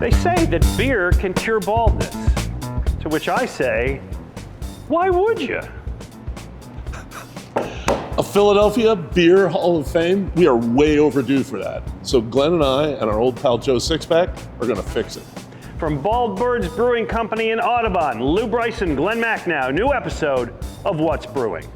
They say that beer can cure baldness, to which I say, why would you? A Philadelphia Beer Hall of Fame, we are way overdue for that. So Glenn and I and our old pal Joe Sixpack are gonna fix it. From Bald Bird's Brewing Company in Audubon, Lew Bryson, Glen Macnow, new episode of What's Brewing.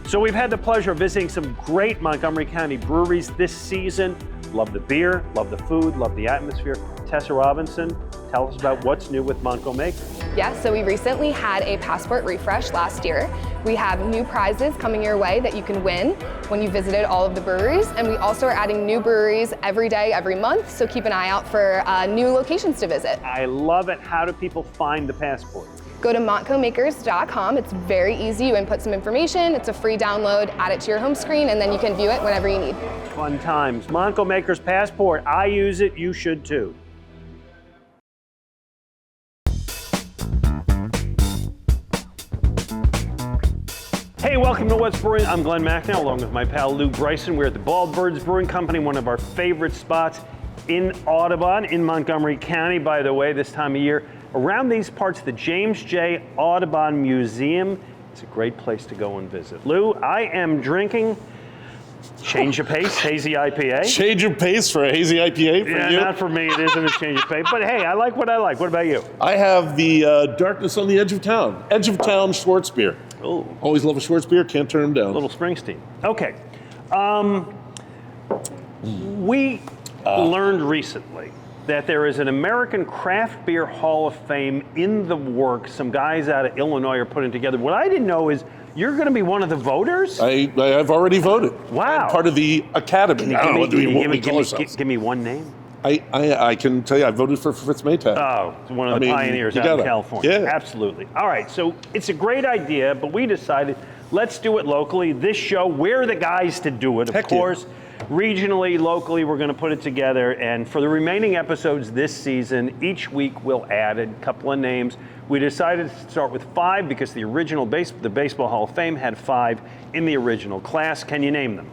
So we've had the pleasure of visiting some great Montgomery County breweries this season. Love the beer, love the food, love the atmosphere. Tessa Robinson, tell us about what's new with Monco Makers. Yeah, so we recently had a passport refresh last year. We have new prizes coming your way that you can win when you visited all of the breweries. And we also are adding new breweries every day, every month. So keep an eye out for new locations to visit. I love it. How do people find the passport? Go to moncomakers.com. It's very easy. You input some information. It's a free download. Add it to your home screen, and then you can view it whenever you need. Fun times. Monco Makers Passport. I use it. You should too. Hey, welcome to What's Brewing. I'm Glen Macnow, along with my pal Lew Bryson. We're at the Bald Bird's Brewing Company, one of our favorite spots in Audubon, in Montgomery County, by the way, this time of year. Around these parts, the James J. Audubon Museum. It's a great place to go and visit. Lew, I am drinking Change of Pace Hazy IPA. Change of pace for a hazy IPA for Yeah, you? not for me. It isn't a change of pace. But hey, I like what I like. What about you? I have the Darkness on the Edge of Town. Edge of Town Schwartz beer. Oh, Always love a Schwartz beer, can't turn them down. little Springsteen. Okay. We learned recently that there is an American Craft Beer Hall of Fame in the works. Some guys out of Illinois are putting together. What I didn't know is you're going to be one of the voters? I've already voted. Wow. I'm part of the Academy. I don't know what we call ourselves. Give me one name. I can tell you, I voted for Fritz Maytag. Oh, one of the pioneers out in California. Yeah. Absolutely. All right, so it's a great idea, but we decided let's do it locally. This show, we're the guys to do it, of Heck yeah. course. Regionally, locally, we're going to put it together. And for the remaining episodes this season, each week we'll add a couple of names. We decided to start with 5 because the original the Baseball Hall of Fame had 5 in the original class. Can you name them?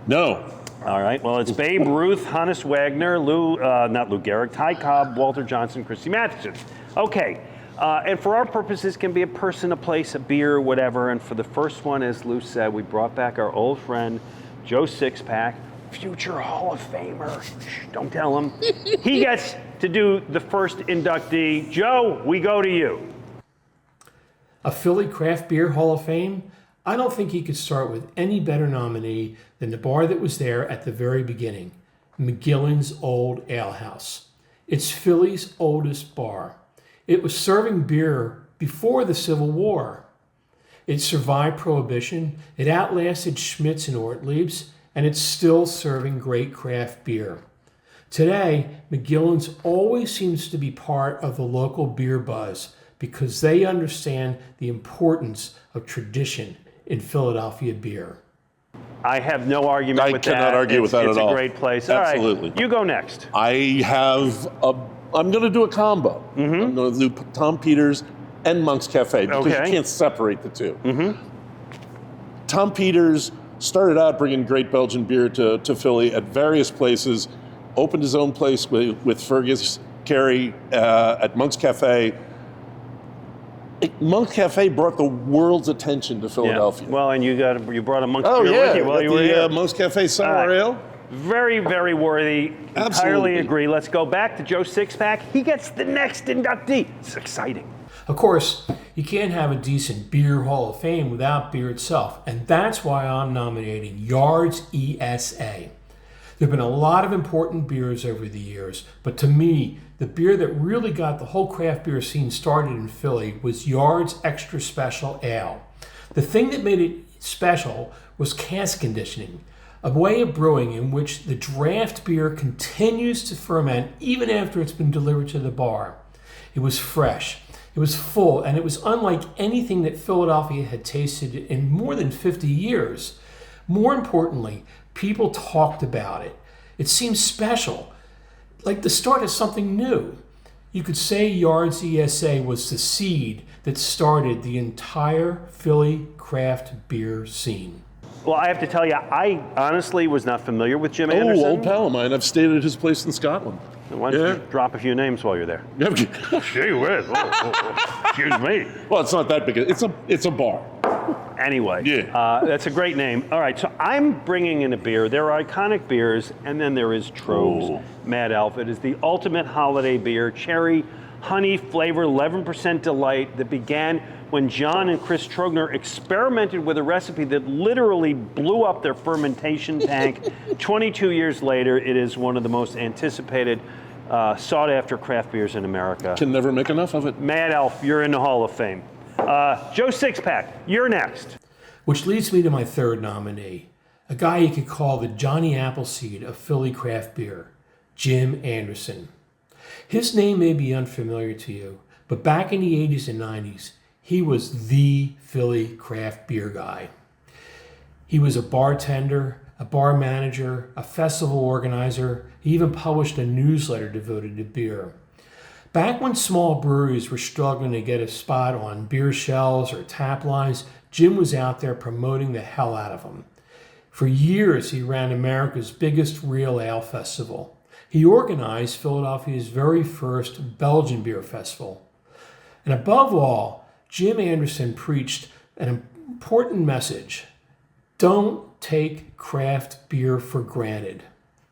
No. All right. Well, it's Babe Ruth, Hannes Wagner, not Lou Gehrig, Ty Cobb, Walter Johnson, Christy Matheson. Okay. And for our purposes, can be a person, a place, a beer, whatever. And for the first one, as Lou said, we brought back our old friend, Joe Sixpack, future Hall of Famer. Shh, don't tell him. He gets to do the first inductee. Joe, we go to you. A Philly Craft Beer Hall of Fame? I don't think you could start with any better nominee than the bar that was there at the very beginning, McGillen's Old Ale House. It's Philly's oldest bar. It was serving beer before the Civil War. It survived Prohibition, it outlasted Schmitz and Ortlieb's, and it's still serving great craft beer. Today, McGillen's always seems to be part of the local beer buzz because they understand the importance of tradition in Philadelphia beer. I have no argument with that. I cannot argue with that at all. It's a great place. Absolutely. All right, you go next. I'm going to do a combo. I'm going to do Tom Peters and Monk's Cafe because you can't separate the two. Tom Peters started out bringing great Belgian beer to Philly at various places, opened his own place with Fergus Carey at Monk's Cafe. Monk's Cafe brought the world's attention to Philadelphia. Yeah. Well, and you brought a Monk's beer with you while you were here. Monk's Cafe Summer Ale. Very, very worthy. Absolutely. Entirely agree. Let's go back to Joe Sixpack. He gets the next inductee. It's exciting. Of course, you can't have a decent beer hall of fame without beer itself, and that's why I'm nominating Yard's ESA. There have been a lot of important beers over the years, but to me, the beer that really got the whole craft beer scene started in Philly was Yard's Extra Special Ale. The thing that made it special was cask conditioning, a way of brewing in which the draft beer continues to ferment even after it's been delivered to the bar. It was fresh. It was full, and it was unlike anything that Philadelphia had tasted in more than 50 years. More importantly, people talked about it. It seemed special, like the start of something new. You could say Yard's ESA was the seed that started the entire Philly craft beer scene. Well, I have to tell you, I honestly was not familiar with Jim Anderson. Oh, old pal of mine. I've stayed at his place in Scotland. Why don't you drop a few names while you're there? Gee whiz. Excuse me. Well, it's not that big. It's a bar. Anyway, Yeah. that's a great name. All right, so I'm bringing in a beer. There are iconic beers, and then there is Trogs Mad Elf. It is the ultimate holiday beer, cherry, honey flavor, 11% delight that began when John and Chris Trogner experimented with a recipe that literally blew up their fermentation tank. 22 years later, it is one of the most anticipated, sought-after craft beers in America. Can never make enough of it. Mad Elf, you're in the Hall of Fame. Joe Sixpack, you're next. Which leads me to my third nominee, a guy you could call the Johnny Appleseed of Philly craft beer, Jim Anderson. His name may be unfamiliar to you, but back in the 80s and 90s, he was the Philly craft beer guy. He was a bartender, a bar manager, a festival organizer. He even published a newsletter devoted to beer. Back when small breweries were struggling to get a spot on beer shelves or tap lines, Jim was out there promoting the hell out of them. For years, he ran America's biggest real ale festival. He organized Philadelphia's very first Belgian beer festival. And above all, Jim Anderson preached an important message. Don't take craft beer for granted.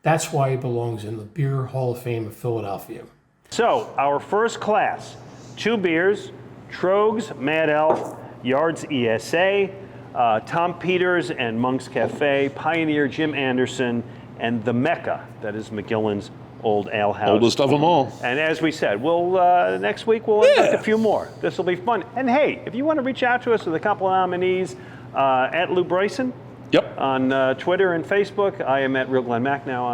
That's why he belongs in the Beer Hall of Fame of Philadelphia. So, our first class, 2 beers, Trogs Mad Elf, Yard's ESA, Tom Peters and Monk's Cafe, Pioneer Jim Anderson, and the Mecca, that is McGillen's Old Ale House. Oldest of them all. And as we said, we'll next week we'll invite a few more. This will be fun. And hey, if you want to reach out to us with a couple of nominees, at Lew Bryson on Twitter and Facebook. I am at Real Glen Macnow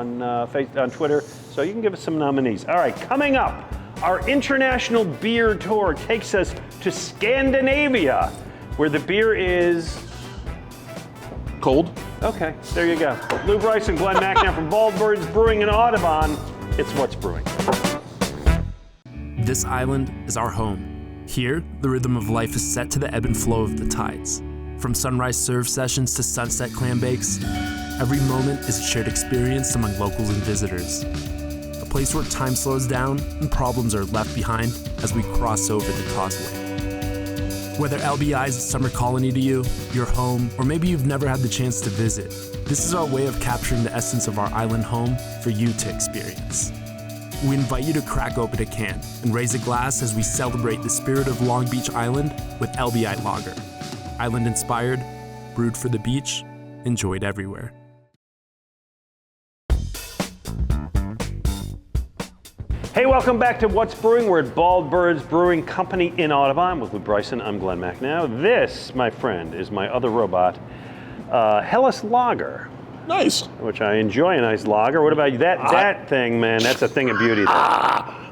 on Twitter. So you can give us some nominees. All right, coming up, our international beer tour takes us to Scandinavia, where the beer is Cold. okay. There you go. Lew Bryson, Glen Macnow from Bald Birds Brewing in Audubon. It's What's Brewing. This island is our home. Here, the rhythm of life is set to the ebb and flow of the tides. From sunrise serve sessions to sunset clam bakes, every moment is a shared experience among locals and visitors. A place where time slows down and problems are left behind as we cross over the causeway. Whether LBI is a summer colony to you, your home, or maybe you've never had the chance to visit, this is our way of capturing the essence of our island home for you to experience. We invite you to crack open a can and raise a glass as we celebrate the spirit of Long Beach Island with LBI Lager. Island inspired, brewed for the beach, enjoyed everywhere. Hey, welcome back to What's Brewing. We're at Bald Birds Brewing Company in Audubon with Lew Bryson. I'm Glen Macnow. This, my friend, is my other robot, Helles Lager. Nice. Which I enjoy, a nice lager. What about you? That thing, man, that's a thing of beauty.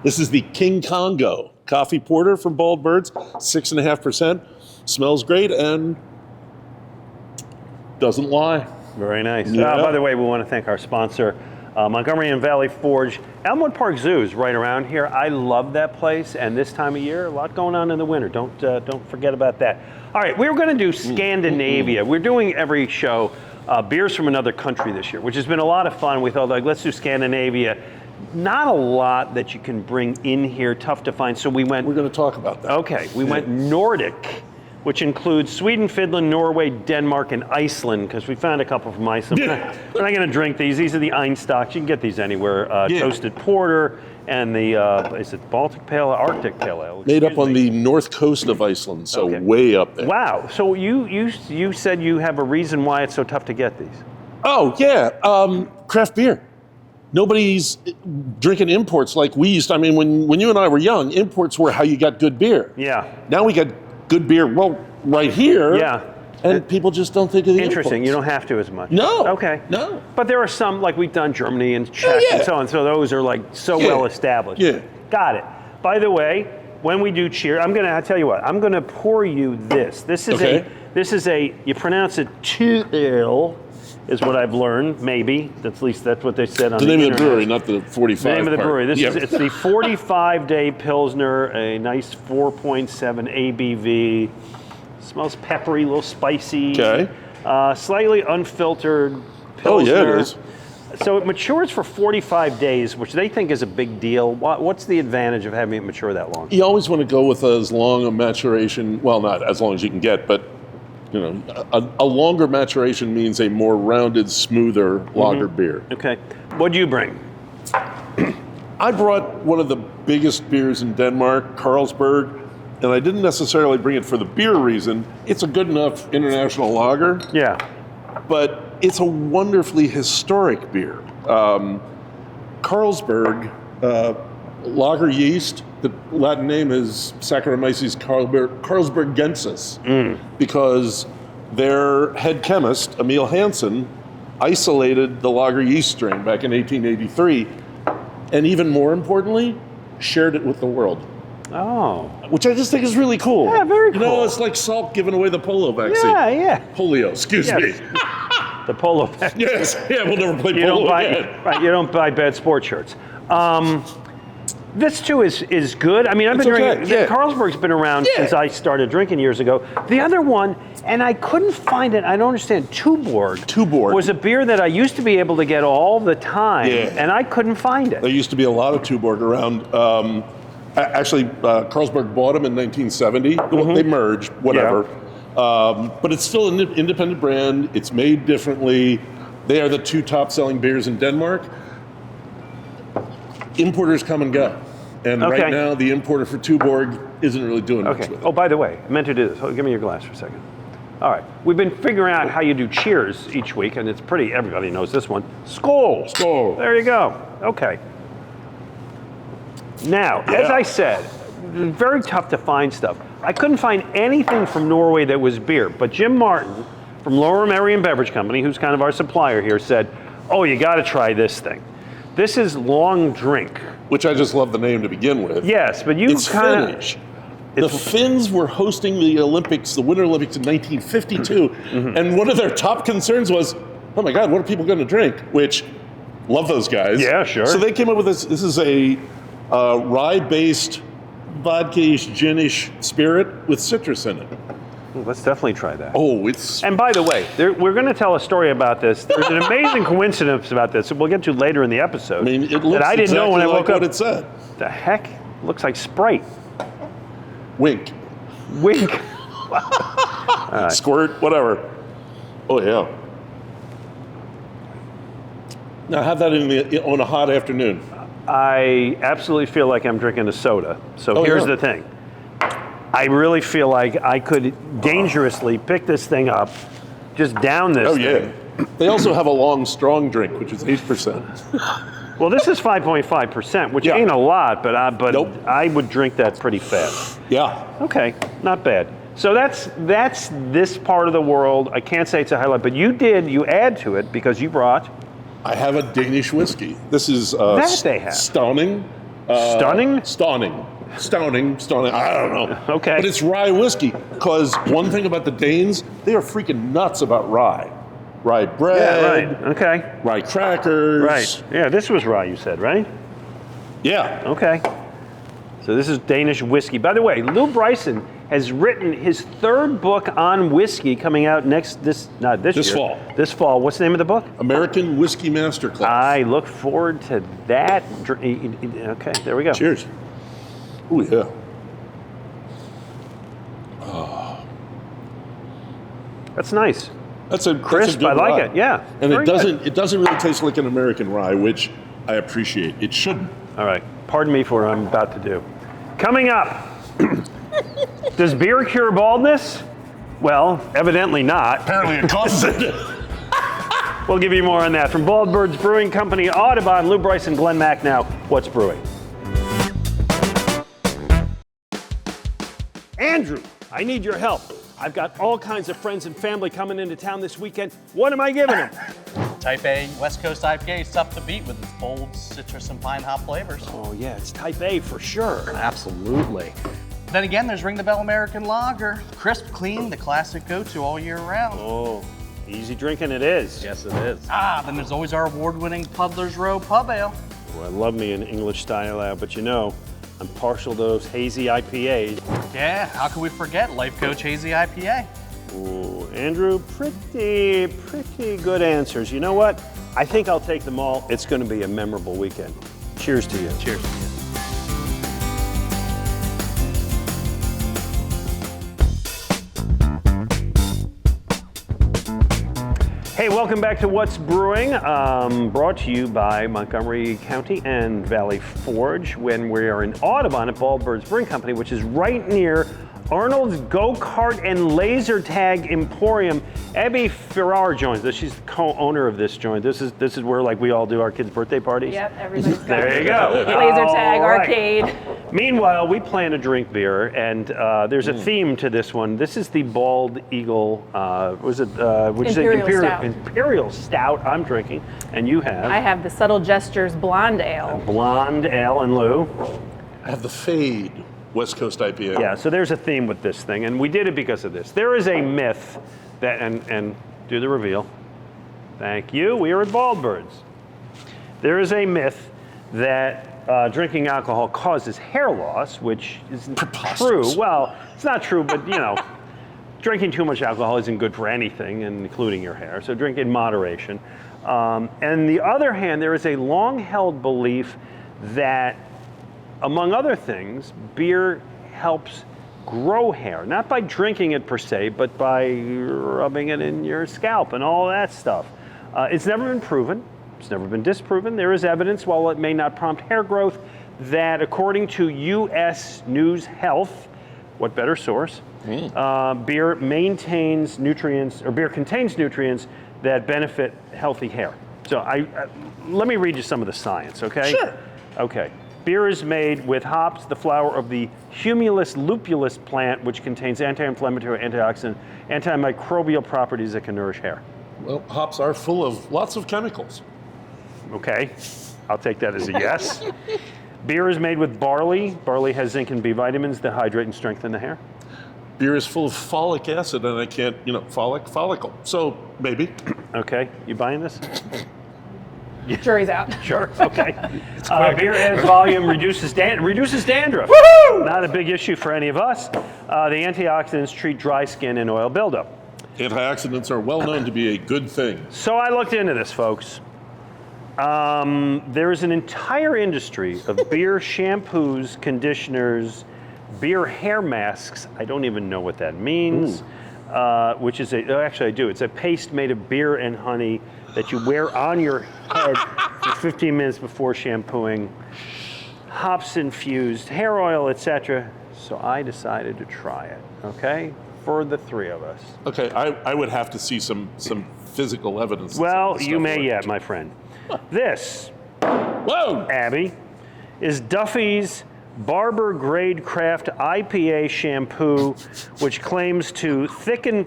This is the King Congo coffee porter from Bald Birds, 6.5%. Smells great and doesn't lie. Very nice. Yeah. By the way, we want to thank our sponsor, Montgomery and Valley Forge. Elmwood Park Zoo is right around here. I love that place, and this time of year, a lot going on in the winter. Don't forget about that. All right, we're going to do Scandinavia. We're doing every show beers from another country this year, which has been a lot of fun. We thought, like, let's do Scandinavia. Not a lot that you can bring in here, tough to find. So we went. We're going to talk about that. Okay, we went Nordic, which includes Sweden, Finland, Norway, Denmark, and Iceland, because we found a couple from Iceland. We're not going to drink these. These are the Einstocks. You can get these anywhere. Toasted Porter and the, is it Baltic Pale, Arctic Pale Ale? Made up on the north coast of Iceland, so way up there. Wow. So you said you have a reason why it's so tough to get these. Oh, yeah. Craft beer. Nobody's drinking imports like we used to. I mean, when you and I were young, imports were how you got good beer. Yeah. Now we got good beer, well, right here. Yeah. And people just don't think of the Interesting. imports. You don't have to as much. No. Okay. No. But there are some, like we've done Germany and Czech and so on. So those are like so well established. Yeah. Got it. By the way, when we do cheer, I'll tell you what, I'm gonna pour you this. This is you pronounce it T-L, is what I've learned, maybe. At least that's what they said on the name internet. of the brewery, not the 45 The name of the part. brewery. Yeah. It's the 45-day Pilsner, a nice 4.7 ABV. Smells peppery, a little spicy. Okay. Slightly unfiltered Pilsner. Oh, yeah, it is. So it matures for 45 days, which they think is a big deal. What's the advantage of having it mature that long? You always want to go with as long a maturation, well, not as long as you can get, but a longer maturation means a more rounded, smoother lager beer. Okay. What'd you bring? I brought one of the biggest beers in Denmark, Carlsberg, and I didn't necessarily bring it for the beer reason. It's a good enough international lager. Yeah. But it's a wonderfly historic beer. Carlsberg, lager yeast, the Latin name is Saccharomyces carlsbergensis, because their head chemist, Emil Hansen, isolated the lager yeast strain back in 1883, and even more importantly, shared it with the world. Oh. Which I just think is really cool. Yeah, very cool. You know, it's like Salk giving away the polio vaccine. Yeah. Polio, excuse me. The polo vaccine. Yes, yeah, we'll never play polo again. Right, you don't buy bad sports shirts. This too is good. I mean, I've been drinking. Yeah. Carlsberg's been around since I started drinking years ago. The other one, and I couldn't find it. I don't understand. Tuborg was a beer that I used to be able to get all the time, and I couldn't find it. There used to be a lot of Tuborg around. Actually, Carlsberg bought them in 1970. They merged, whatever. But it's still an independent brand. It's made differently. They are the two top-selling beers in Denmark. Importers come and go. And right now, the importer for Tuborg isn't really doing much with it. Oh, by the way, I meant to do this. Give me your glass for a second. All right. We've been figuring out how you do cheers each week, and it's everybody knows this one. Skål. Skål. There you go. Okay. Now, as I said, very tough to find stuff. I couldn't find anything from Norway that was beer, but Jim Martin from Lower Merion Beverage Company, who's kind of our supplier here, said, oh, you got to try this thing. This is Long Drink. Which I just love the name to begin with. Yes, but it's Finnish. The Finns were hosting the Olympics, the Winter Olympics in 1952, and one of their top concerns was, oh my God, what are people going to drink? Which, love those guys. Yeah, sure. So they came up with this. This is a rye-based, vodka-ish, gin-ish spirit with citrus in it. Let's definitely try that. Oh, it's... And by the way, we're going to tell a story about this. There's an amazing coincidence about this that we'll get to later in the episode. I mean, it looks that I didn't know when I woke like up. what it said. The heck? Looks like Sprite. Wink. Wink. Squirt, whatever. Oh, yeah. Now, have that on a hot afternoon. I absolutely feel like I'm drinking a soda. So here's the thing. I really feel like I could dangerously pick this thing up, just down this thing. They also have a long, strong drink, which is 8%. Well, this is 5.5%, which ain't a lot, but I would drink that pretty fast. Yeah. Okay, not bad. So that's this part of the world. I can't say it's a highlight, but you add to it because you brought... I have a Danish whiskey. This is that they have. Stauning. Stunning? Stauning, I don't know. Okay. But it's rye whiskey, because one thing about the Danes, they are freaking nuts about rye. Rye bread. Yeah, right. Okay. Rye crackers. Right. Yeah, this was rye, you said, right? Yeah. Okay. So this is Danish whiskey. By the way, Lew Bryson has written his third book on whiskey coming out this fall. This fall. What's the name of the book? American Whiskey Masterclass. I look forward to that. Okay, there we go. Cheers. Oh yeah. That's nice. That's a crisp. That's a good I like rye. it. Yeah. And it doesn't really taste like an American rye, which I appreciate. It shouldn't. All right. Pardon me for what I'm about to do. Coming up. Does beer cure baldness? Well, evidently not. Apparently it causes it. We'll give you more on that. From Bald Bird's Brewing Company, Audubon, Lew Bryson, Glen Macnow, what's brewing? Andrew, I need your help. I've got all kinds of friends and family coming into town this weekend. What am I giving them? Type A West Coast IPA is tough to beat with its bold citrus and pine hop flavors. Oh yeah, it's Type A for sure. Absolutely. Then again, there's Ring the Bell American Lager. Crisp, clean, the classic go-to all year round. Oh, easy drinking it is. Yes, it is. Then there's always our award-winning Puddler's Row Pub Ale. Well, I love me an English style ale, but you know, I'm partial to those hazy IPAs. Yeah, how can we forget Life Coach Hazy IPA? Ooh, Andrew, pretty good answers. You know what? I think I'll take them all. It's going to be a memorable weekend. Cheers to you. Cheers. Hey, welcome back to What's Brewing, brought to you by Montgomery County and Valley Forge, when we are in Audubon at Bald Brewing Company, which is right near Arnold's Go-Kart and Laser Tag Emporium. Abby Ferrar joins us. She's the co-owner of this joint. This is where like we all do our kids' birthday parties. Yep, everybody's got There you go. Laser tag, All right. arcade. Meanwhile, we plan to drink beer, and there's a theme to this one. This is the Bald Eagle, Imperial Stout I'm drinking, and you have? I have the Subtle Gestures Blonde Ale. Blonde Ale, and Lou? I have the Fade West Coast IPA. Yeah, so there's a theme with this thing, and we did it because of this. There is a myth that, and do the reveal. Thank you, we are at Bald Birds. There is a myth that drinking alcohol causes hair loss, which isn't true. Well, it's not true, but you know, drinking too much alcohol isn't good for anything, including your hair, so drink in moderation. And the other hand, there is a long-held belief that, among other things, beer helps grow hair, not by drinking it per se, but by rubbing it in your scalp and all that stuff. It's never been proven. It's never been disproven. There is evidence, while it may not prompt hair growth, that according to U.S. News Health, what better source, beer contains nutrients that benefit healthy hair. So let me read you some of the science, okay? Sure. Okay. Beer is made with hops, the flower of the Humulus lupulus plant, which contains anti-inflammatory, antioxidant, antimicrobial properties that can nourish hair. Well, hops are full of lots of chemicals. Okay, I'll take that as a yes. Beer is made with barley. Barley has zinc and B vitamins that hydrate and strengthen the hair. Beer is full of folic acid, and I can't, follicle. So maybe. Okay, you buying this? Jury's out. Sure. Okay. Beer adds volume, reduces dandruff. Woohoo! Not a big issue for any of us. The antioxidants treat dry skin and oil buildup. Antioxidants are well known to be a good thing. So I looked into this, folks. There is an entire industry of beer shampoos, conditioners, beer hair masks. I don't even know what that means. Which is actually I do. It's a paste made of beer and honey that you wear on your head for 15 minutes before shampooing. Hops infused hair oil, etc. So I decided to try it. Okay, for the three of us. Okay, I would have to see some physical evidence. Well, you may yet, my friend. This, Whoa! Abby, is Duffy's Barber Grade Craft IPA shampoo, which claims to thicken,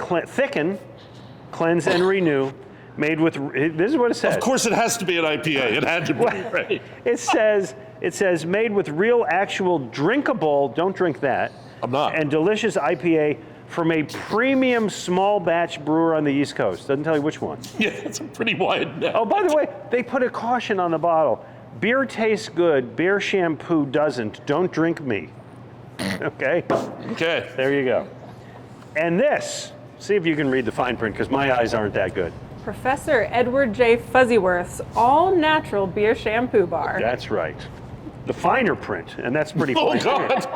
cleanse, and renew. Made with, this is what it says. Of course, it has to be an IPA. It had to be, right? It says made with real, actual, drinkable. Don't drink that. I'm not. And delicious IPA from a premium small batch brewer on the East Coast. Doesn't tell you which one. Yeah, that's a pretty wide net. Oh, by the way, they put a caution on the bottle. Beer tastes good, beer shampoo doesn't. Don't drink me. Okay? Okay. There you go. And this, see if you can read the fine print, because my eyes aren't that good. Professor Edward J. Fuzzyworth's all-natural beer shampoo bar. That's right. The finer print, and that's pretty Oh, fine. God.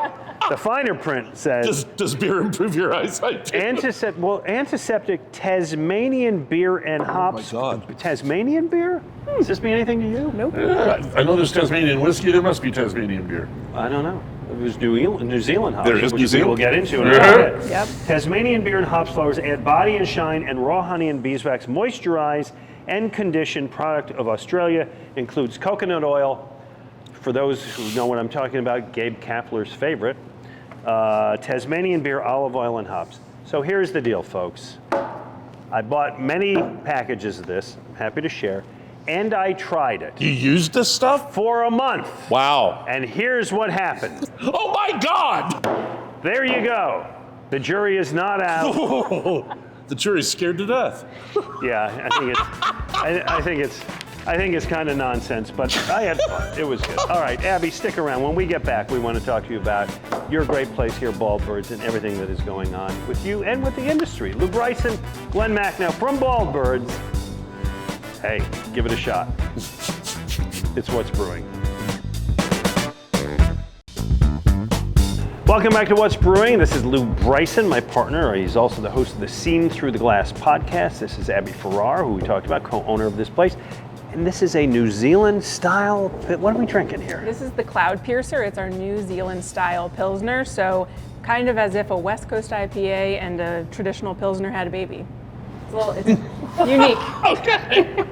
The finer print says, Does beer improve your eyesight? too? antiseptic Tasmanian beer and hops. Oh, my God. Tasmanian beer? Does this mean anything to you? Nope. I know there's Tasmanian whiskey. There must be Tasmanian beer. I don't know. It was New Zealand hops, There is which New Zealand. we'll get into in a little bit. Yep. Tasmanian beer and hops flowers add body and shine, and raw honey and beeswax moisturize and condition. Product of Australia, includes coconut oil. For those who know what I'm talking about, Gabe Kapler's favorite. Tasmanian beer, olive oil, and hops. So here's the deal, folks. I bought many packages of this, I'm happy to share, and I tried it You used this stuff? for a month. Wow. And here's what happened. Oh my God! There you go. The jury is not out. The jury's scared to death. Yeah, I think it's kind of nonsense, but I had fun. It was good. All right, Abby, stick around. When we get back, we want to talk to you about your great place here, Bald Birds, and everything that is going on with you and with the industry. Lew Bryson, Glen Macnow from Bald Birds. Hey, give it a shot. It's What's Brewing. Welcome back to What's Brewing. This is Lew Bryson, my partner. He's also the host of the Seen Through the Glass podcast. This is Abby Farrar, who we talked about, co-owner of this place. And this is a New Zealand style. What are we drinking here? This is the Cloud Piercer. It's our New Zealand style Pilsner. So kind of as if a West Coast IPA and a traditional Pilsner had a baby. It's unique. Okay.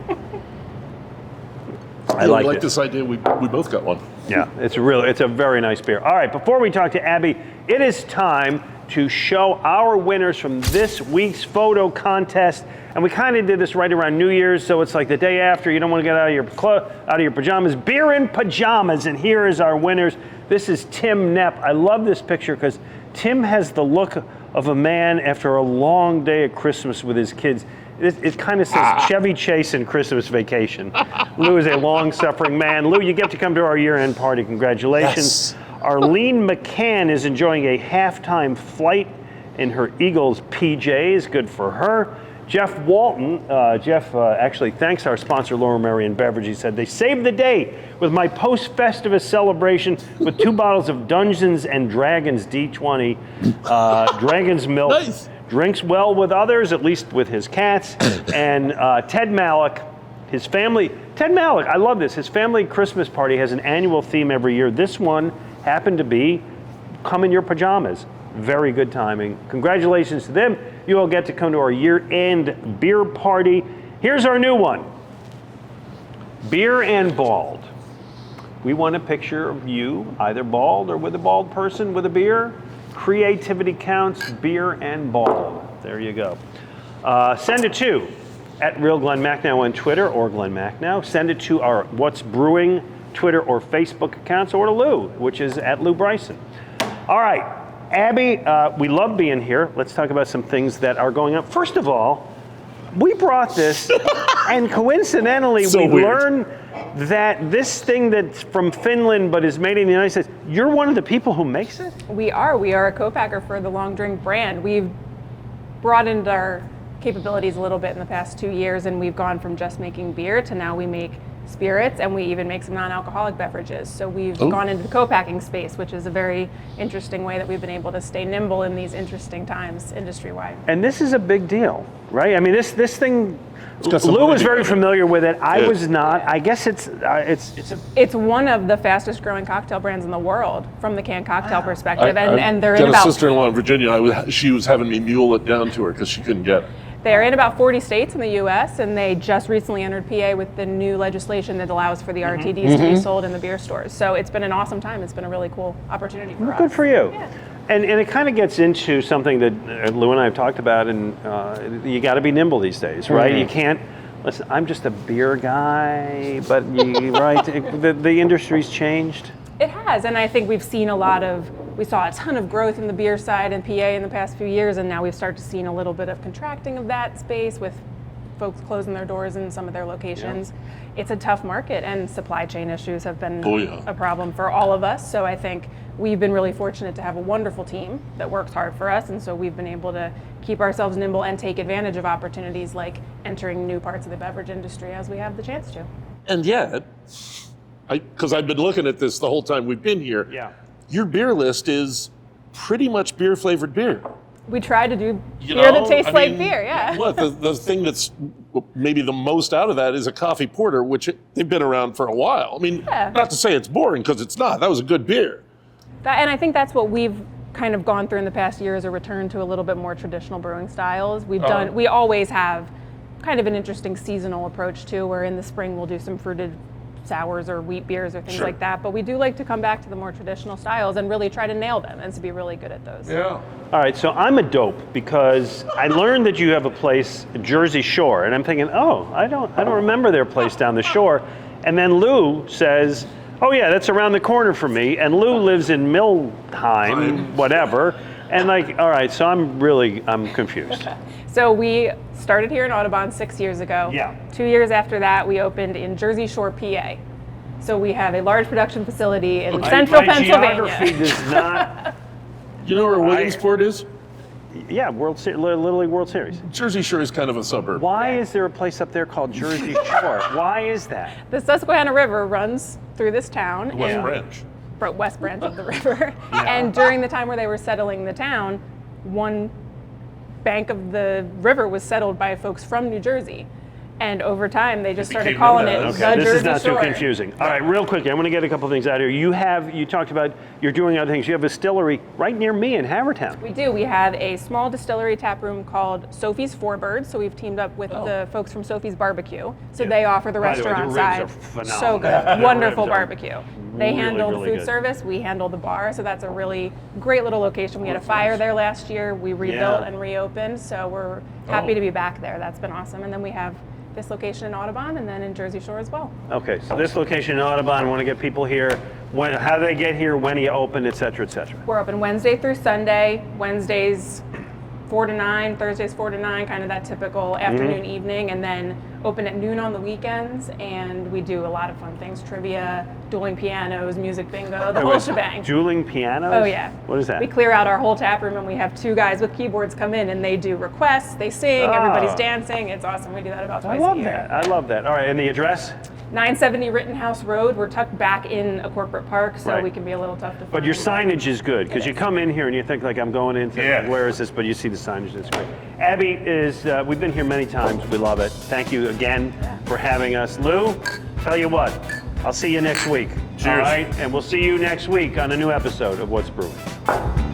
I like it. this idea. We both got one. Yeah, it's a very nice beer. All right, before we talk to Abby, it is time to show our winners from this week's photo contest. And we kind of did this right around New Year's, so it's like the day after. You don't want to get out of your pajamas. Beer in pajamas, and here is our winners. This is Tim Knepp. I love this picture because Tim has the look of a man after a long day at Christmas with his kids. It kind of says Chevy Chase and Christmas Vacation. Lew is a long-suffering man. Lew, you get to come to our year-end party. Congratulations. Yes. Arlene McCann is enjoying a halftime flight in her Eagles PJs. Good for her. Jeff Walton, actually thanks our sponsor, Laura Marion Beverage. He said, they saved the day with my post-Festivus celebration with 2 bottles of Dungeons and Dragons D20, Dragon's Milk. Nice. Drinks well with others, at least with his cats. And Ted Malick, I love this. His family Christmas party has an annual theme every year. This one happened to be come in your pajamas. Very good timing. Congratulations to them. You all get to come to our year-end beer party. Here's our new one. Beer and Bald. We want a picture of you, either bald or with a bald person with a beer. Creativity counts, beer and bald. There you go. Send it to @Real Glen Macnow on Twitter or Glen Macnow. Send it to our What's Brewing Twitter or Facebook accounts, or to Lew, which is @Lew Bryson. All right, Abby, we love being here. Let's talk about some things that are going on. First of all, we brought this, and coincidentally, we learned that this thing that's from Finland but is made in the United States, you're one of the people who makes it? We are a co-packer for the Long Drink brand. We've broadened our capabilities a little bit in the past 2 years, and we've gone from just making beer to now we make spirits, and we even make some non-alcoholic beverages. So we've gone into the co-packing space, which is a very interesting way that we've been able to stay nimble in these interesting times industry-wide. And this is a big deal, right? I mean, this thing, Lew was very familiar with it. I was not. I guess it's one of the fastest growing cocktail brands in the world from the canned cocktail perspective, and they're in got about. a sister-in-law in Virginia. She was having me mule it down to her because she couldn't get it. They're in about 40 states in the U.S., and they just recently entered PA with the new legislation that allows for the RTDs to be sold in the beer stores. So it's been an awesome time. It's been a really cool opportunity for us. Good for you. Yeah. And it kind of gets into something that Lew and I have talked about, and you got to be nimble these days, right? You can't, listen, I'm just a beer guy, but right, the industry's changed. It has, and I think we saw a ton of growth in the beer side in PA in the past few years, and now we've started to see a little bit of contracting of that space with folks closing their doors in some of their locations. Yeah. It's a tough market, and supply chain issues have been a problem for all of us. So I think we've been really fortunate to have a wonderful team that works hard for us, and so we've been able to keep ourselves nimble and take advantage of opportunities like entering new parts of the beverage industry as we have the chance to. And yet, because I've been looking at this the whole time we've been here, your beer list is pretty much beer-flavored beer. We try to do beer that tastes like beer, yeah. Look, the thing that's maybe the most out of that is a coffee porter, which they've been around for a while. I mean, not to say it's boring, because it's not. That was a good beer. And I think that's what we've kind of gone through in the past year, is a return to a little bit more traditional brewing styles. We always have kind of an interesting seasonal approach too, where in the spring we'll do some fruited sours or wheat beers or things Sure. like that. But we do like to come back to the more traditional styles and really try to nail them and to be really good at those. Yeah. All right, so I'm a dope because I learned that you have a place, Jersey Shore, and I'm thinking, oh, I don't remember their place down the shore. And then Lew says, oh yeah, that's around the corner from me. And Lew lives in Millheim, whatever. And like, all right, so I'm confused. So we started here in Audubon 6 years ago. Yeah. 2 years after that, we opened in Jersey Shore, PA. So we have a large production facility in central My Pennsylvania. geography does not. You know where Williamsport is? Yeah, Little League World Series. Jersey Shore is kind of a suburb. Why is there a place up there called Jersey Shore? Why is that? The Susquehanna River runs through this town. West and- Branch. West branch of the river. And during the time where they were settling the town, one bank of the river was settled by folks from New Jersey. And over time, they just started became calling it known the as- Okay, this Jersey is not Shore. too confusing. All right, real quickly, I want to get a couple things out of here. You talked about you're doing other things. You have a distillery right near me in Havertown. We do. We have a small distillery tap room called Sophie's Four Birds. So we've teamed up with the folks from Sophie's Barbecue. So they offer the By the way, restaurant the ribs side. are phenomenal. So good. The Wonderful ribs are barbecue. They really, handle the really food good. service. We handle the bar. So that's a really great little location. We had a fire there last year. We rebuilt Yeah. and reopened. So we're happy to be back there. That's been awesome. And then we have this location in Audubon and then in Jersey Shore as well. Okay, so this location in Audubon, I want to get people here. How do they get here? When do you open, et cetera, et cetera? We're open Wednesday through Sunday. Wednesdays 4 to 9, Thursdays 4 to 9, kind of that typical afternoon, evening, and then open at noon on the weekends. And we do a lot of fun things: trivia, dueling pianos, music bingo, the whole shebang. Dueling pianos? Oh yeah. What is that? We clear out our whole tap room and we have 2 guys with keyboards come in and they do requests, they sing, everybody's dancing. It's awesome. We do that about twice I love a year. that. I love that. All right, and the address? 970 Rittenhouse Road. We're tucked back in a corporate park, so Right. we can be a little tough to find. But your signage is good because you come in here and you think like I'm going into where is this? But you see the signage. It's great. Abby is. We've been here many times. We love it. Thank you again for having us, Lew. Tell you what, I'll see you next week. Cheers. All right, and we'll see you next week on a new episode of What's Brewing.